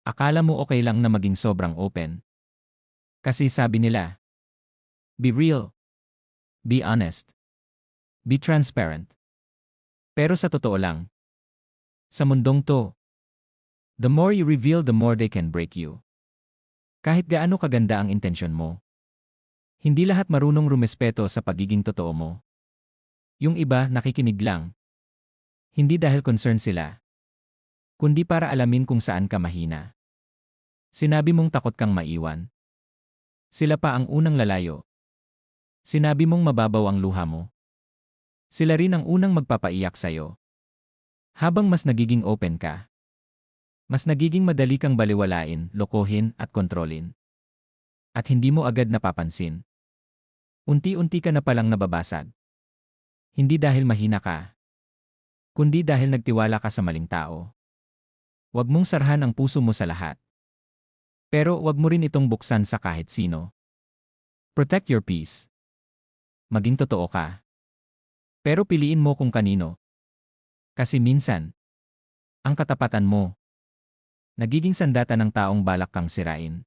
Akala mo okay lang na maging sobrang open. Kasi sabi nila, be real, be honest, be transparent. Pero sa totoo lang, sa mundong to, the more you reveal the more they can break you. Kahit gaano kaganda ang intensyon mo. Hindi lahat marunong rumespeto sa pagiging totoo mo. Yung iba nakikinig lang. Hindi dahil concern sila, kundi para alamin kung saan ka mahina. Sinabi mong takot kang maiwan. Sila pa ang unang lalayo. Sinabi mong mababaw ang luha mo. Sila rin ang unang magpapaiyak sa'yo. Habang mas nagiging open ka, mas nagiging madali kang baliwalain, lokohin at kontrolin. At hindi mo agad napapansin. Unti-unti ka na palang nababasag. Hindi dahil mahina ka, kundi dahil nagtiwala ka sa maling tao. Huwag mong sarhan ang puso mo sa lahat. Pero huwag mo rin itong buksan sa kahit sino. Protect your peace. Maging totoo ka. Pero piliin mo kung kanino. Kasi minsan, ang katapatan mo, nagiging sandata ng taong balak kang sirain.